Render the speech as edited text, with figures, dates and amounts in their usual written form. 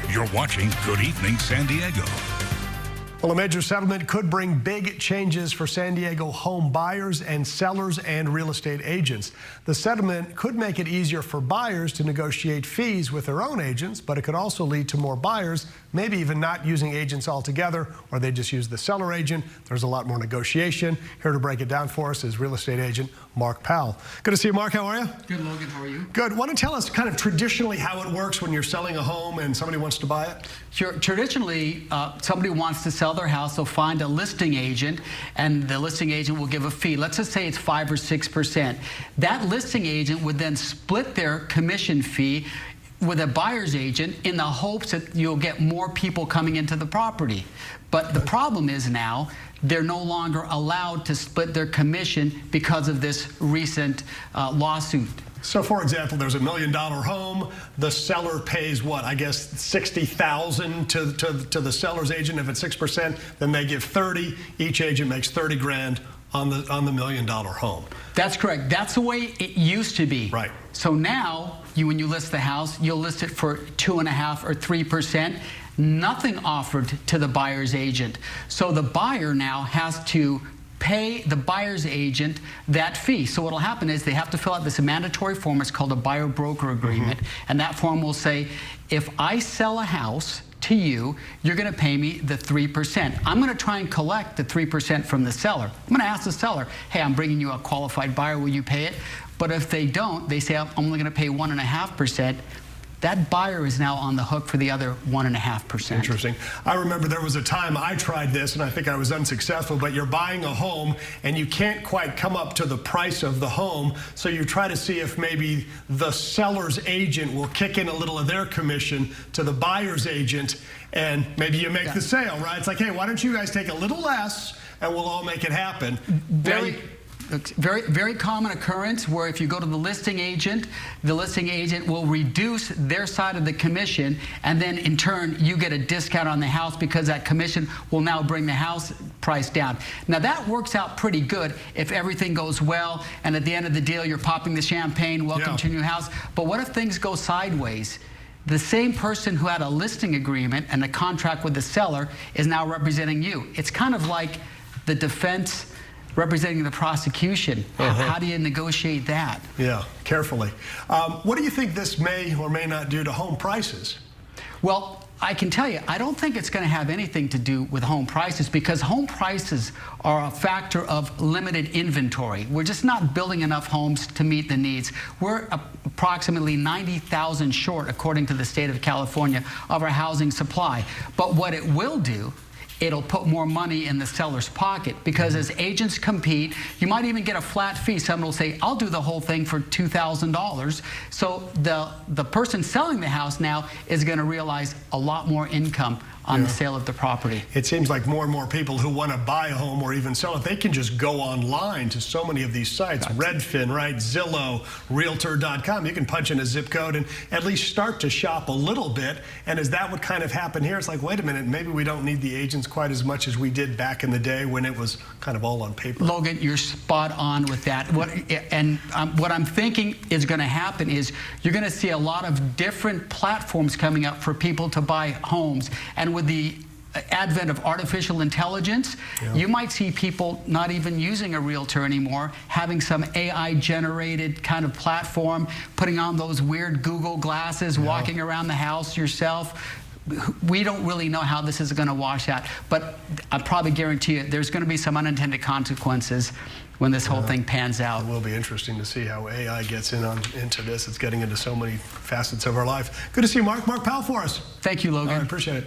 You're watching Good Evening San Diego. Well, a major settlement could bring big changes for San Diego home buyers and sellers and real estate agents. The settlement could make it easier for buyers to negotiate fees with their own agents, but it could also lead to more buyers maybe even not using agents altogether, or they just use the seller agent. There's a lot more negotiation. Here to break it down for us is real estate agent Mark Powell. Good to see you, Mark. How are you? Good, Logan. How are you? Good. Want to tell us kind of traditionally how it works when you're selling a home and somebody wants to buy it? Sure. Traditionally, somebody wants to sell their house, they'll find a listing agent, and the listing agent will give a fee. Let's just say it's 5 or 6%. That listing agent would then split their commission fee with a buyer's agent in the hopes that you'll get more people coming into the property. But the problem is now they're no longer allowed to split their commission because of this recent lawsuit. So, for example, there's $1 million home. The seller pays what? I guess $60,000 to the seller's agent. If it's 6%, then they give 30. Each agent makes 30 grand on the $1 million home. That's correct. That's the way it used to be. Right. So now, when you list the house, you'll list it for 2.5% or 3%. Nothing offered to the buyer's agent. So the buyer now has to pay the buyer's agent that fee. So what will happen is they have to fill out this mandatory form. It's called a buyer-broker agreement. And that form will say, if I sell a house to you, you're going to pay me the 3%. I'm going to try and collect the 3% from the seller. I'm going to ask the seller, hey, I'm bringing you a qualified buyer. Will you pay it? But if they don't, they say, I'm only going to pay 1.5%. That buyer is now on the hook for the other 1.5%. Interesting. I remember there was a time I tried this, and I think I was unsuccessful, but you're buying a home, and you can't quite come up to the price of the home, so you try to see if maybe the seller's agent will kick in a little of their commission to the buyer's agent, and maybe you make the sale, right? It's like, hey, why don't you guys take a little less, and we'll all make it happen. Very common occurrence where if you go to the listing agent will reduce their side of the commission, and then in turn you get a discount on the house because that commission will now bring the house price down. Now that works out pretty good if everything goes well, and at the end of the deal you're popping the champagne, welcome to your new house. But what if things go sideways? The same person who had a listing agreement and a contract with the seller is now representing you. It's kind of like the defense representing the prosecution. How do you negotiate that? Yeah, carefully. What do you think this may or may not do to home prices? Well, I can tell you, I don't think it's going to have anything to do with home prices, because home prices are a factor of limited inventory. We're just not building enough homes to meet the needs. We're approximately 90,000 short, according to the state of California, of our housing supply. But what it will do, it'll put more money in the seller's pocket, because as agents compete, you might even get a flat fee. Someone will say, I'll do the whole thing for $2,000. So the person selling the house now is going to realize a lot more income on the sale of the property. It seems like more and more people who want to buy a home or even sell it, they can just go online to so many of these sites. Redfin, right? Zillow, Realtor.com. You can punch in a zip code and at least start to shop a little bit. And is that what kind of happened here? It's like, wait a minute, maybe we don't need the agents quite as much as we did back in the day when it was kind of all on paper. Logan, you're spot on with that. What I'm thinking is going to happen is you're going to see a lot of different platforms coming up for people to buy homes. And with the advent of artificial intelligence, you might see people not even using a realtor anymore, having some AI-generated kind of platform, putting on those weird Google glasses, walking around the house yourself. We don't really know how this is going to wash out, but I probably guarantee you there's going to be some unintended consequences when this whole thing pans out. It will be interesting to see how AI gets into this. It's getting into so many facets of our life. Good to see you, Mark. Mark Powell for us. Thank you, Logan. All right, appreciate it.